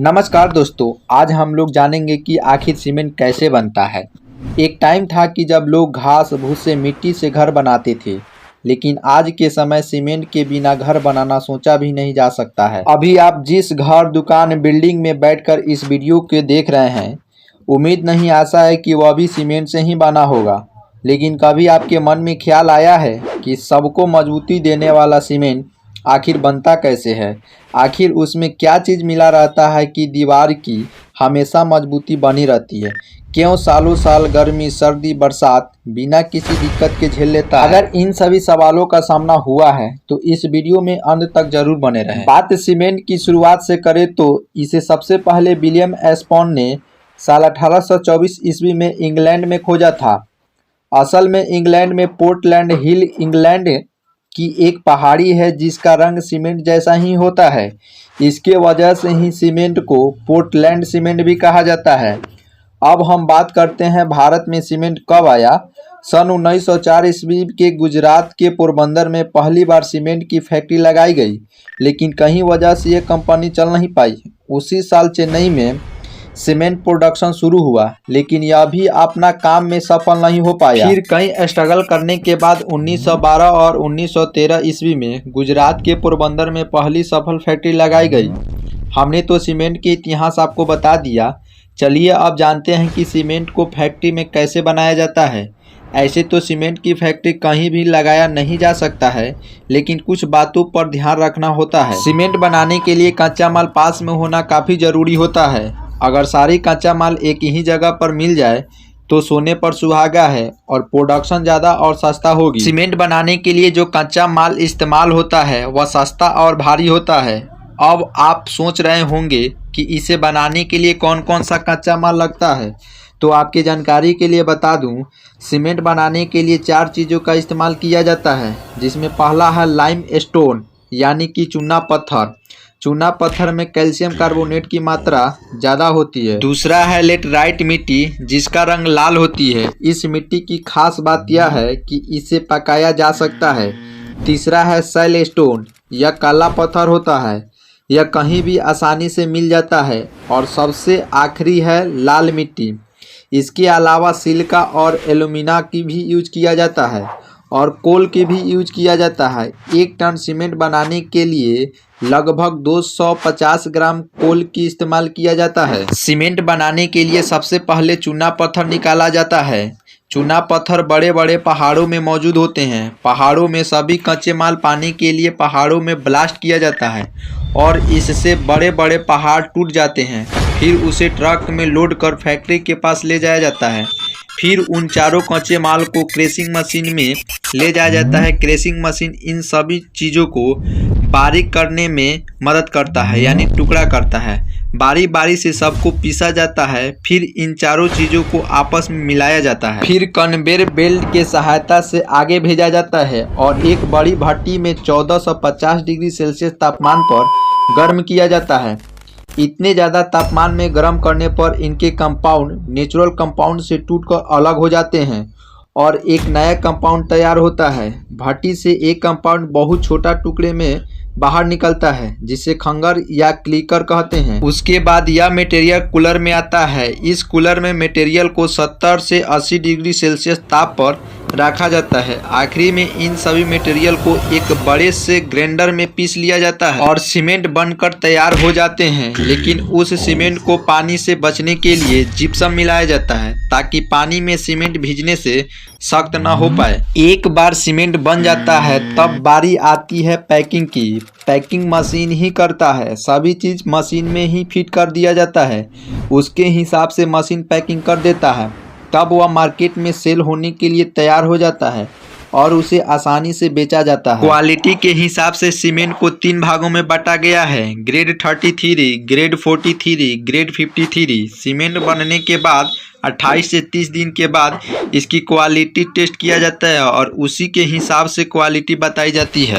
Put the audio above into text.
नमस्कार दोस्तों, आज हम लोग जानेंगे कि आखिर सीमेंट कैसे बनता है। एक टाइम था कि जब लोग घास भूसे मिट्टी से घर बनाते थे, लेकिन आज के समय सीमेंट के बिना घर बनाना सोचा भी नहीं जा सकता है। अभी आप जिस घर, दुकान, बिल्डिंग में बैठकर इस वीडियो को देख रहे हैं, उम्मीद नहीं आशा है कि वह भी सीमेंट से ही बना होगा। लेकिन कभी आपके मन में ख्याल आया है कि सबको मजबूती देने वाला सीमेंट आखिर बनता कैसे है? आखिर उसमें क्या चीज़ मिला रहता है कि दीवार की हमेशा मजबूती बनी रहती है? क्यों सालों साल गर्मी, सर्दी, बरसात बिना किसी दिक्कत के झेल लेता है? अगर इन सभी सवालों का सामना हुआ है तो इस वीडियो में अंत तक जरूर बने रहें। बात सीमेंट की शुरुआत से करें तो इसे सबसे पहले विलियम एस्पॉन ने साल 1824 ईस्वी में इंग्लैंड में खोजा था। असल में इंग्लैंड में पोर्टलैंड हिल इंग्लैंड की एक पहाड़ी है जिसका रंग सीमेंट जैसा ही होता है। इसके वजह से ही सीमेंट को पोर्टलैंड सीमेंट भी कहा जाता है। अब हम बात करते हैं भारत में सीमेंट कब आया। सन 1904 ईस्वी के गुजरात के पोरबंदर में पहली बार सीमेंट की फैक्ट्री लगाई गई, लेकिन कहीं वजह से ये कंपनी चल नहीं पाई। उसी साल चेन्नई में सीमेंट प्रोडक्शन शुरू हुआ, लेकिन यह भी अपना काम में सफल नहीं हो पाया। फिर कई स्ट्रगल करने के बाद 1912 और 1913 ईस्वी में गुजरात के पोरबंदर में पहली सफल फैक्ट्री लगाई गई। हमने तो सीमेंट के इतिहास आपको बता दिया। चलिए अब जानते हैं कि सीमेंट को फैक्ट्री में कैसे बनाया जाता है। ऐसे तो सीमेंट की फैक्ट्री कहीं भी लगाया नहीं जा सकता है, लेकिन कुछ बातों पर ध्यान रखना होता है। सीमेंट बनाने के लिए कच्चा माल पास में होना काफ़ी ज़रूरी होता है। अगर सारी कच्चा माल एक ही जगह पर मिल जाए तो सोने पर सुहागा है और प्रोडक्शन ज़्यादा और सस्ता होगी। सीमेंट बनाने के लिए जो कच्चा माल इस्तेमाल होता है वह सस्ता और भारी होता है। अब आप सोच रहे होंगे कि इसे बनाने के लिए कौन कौन सा कच्चा माल लगता है, तो आपकी जानकारी के लिए बता दूं, सीमेंट बनाने के लिए 4 चीज़ों का इस्तेमाल किया जाता है, जिसमें पहला है लाइम स्टोन यानी कि चूना पत्थर। चूना पत्थर में कैल्शियम कार्बोनेट की मात्रा ज़्यादा होती है। दूसरा है लेटराइट मिट्टी, जिसका रंग लाल होती है। इस मिट्टी की खास बात यह है कि इसे पकाया जा सकता है। तीसरा है सैल स्टोन, यह काला पत्थर होता है। यह कहीं भी आसानी से मिल जाता है। और सबसे आखिरी है लाल मिट्टी। इसके अलावा सिलिका और एल्यूमिना की भी यूज किया जाता है और कोल की भी यूज किया जाता है। 1 टन सीमेंट बनाने के लिए लगभग 250 ग्राम कोल की इस्तेमाल किया जाता है। सीमेंट बनाने के लिए सबसे पहले चूना पत्थर निकाला जाता है। चूना पत्थर बड़े बड़े पहाड़ों में मौजूद होते हैं। पहाड़ों में सभी कच्चे माल पाने के लिए पहाड़ों में ब्लास्ट किया जाता है और इससे बड़े बड़े पहाड़ टूट जाते हैं। फिर उसे ट्रक में लोड कर फैक्ट्री के पास ले जाया जाता है। फिर उन चारों कच्चे माल को क्रेशिंग मशीन में ले जाया जाता है। क्रेशिंग मशीन इन सभी चीज़ों को बारीक करने में मदद करता है, यानी टुकड़ा करता है। बारी बारी से सबको पीसा जाता है। फिर इन चारों चीज़ों को आपस में मिलाया जाता है। फिर कन्वेयर बेल्ट के सहायता से आगे भेजा जाता है और एक बड़ी भट्टी में 1450 डिग्री सेल्सियस तापमान पर गर्म किया जाता है। इतने ज़्यादा तापमान में गर्म करने पर इनके कंपाउंड नेचुरल कंपाउंड से टूटकर अलग हो जाते हैं और एक नया कंपाउंड तैयार होता है। भट्टी से एक कंपाउंड बहुत छोटा टुकड़े में बाहर निकलता है, जिसे खंगर या क्लिकर कहते हैं। उसके बाद यह मटेरियल कूलर में आता है। इस कूलर में मटेरियल को 70 से 80 डिग्री सेल्सियस ताप पर रखा जाता है। आखिरी में इन सभी मटेरियल को एक बड़े से ग्राइंडर में पीस लिया जाता है और सीमेंट बनकर तैयार हो जाते हैं। लेकिन उस सीमेंट को पानी से बचने के लिए जिप्सम मिलाया जाता है, ताकि पानी में सीमेंट भीजने से सख्त ना हो पाए। एक बार सीमेंट बन जाता है तब बारी आती है पैकिंग की। पैकिंग मशीन ही करता है। सभी चीज़ मशीन में ही फिट कर दिया जाता है। उसके हिसाब से मशीन पैकिंग कर देता है। तब वह मार्केट में सेल होने के लिए तैयार हो जाता है और उसे आसानी से बेचा जाता है। क्वालिटी के हिसाब से सीमेंट को 3 भागों में बांटा गया है, ग्रेड 33, ग्रेड 43, ग्रेड 53। सीमेंट बनने के बाद 28 से 30 दिन के बाद इसकी क्वालिटी टेस्ट किया जाता है और उसी के हिसाब से क्वालिटी बताई जाती है।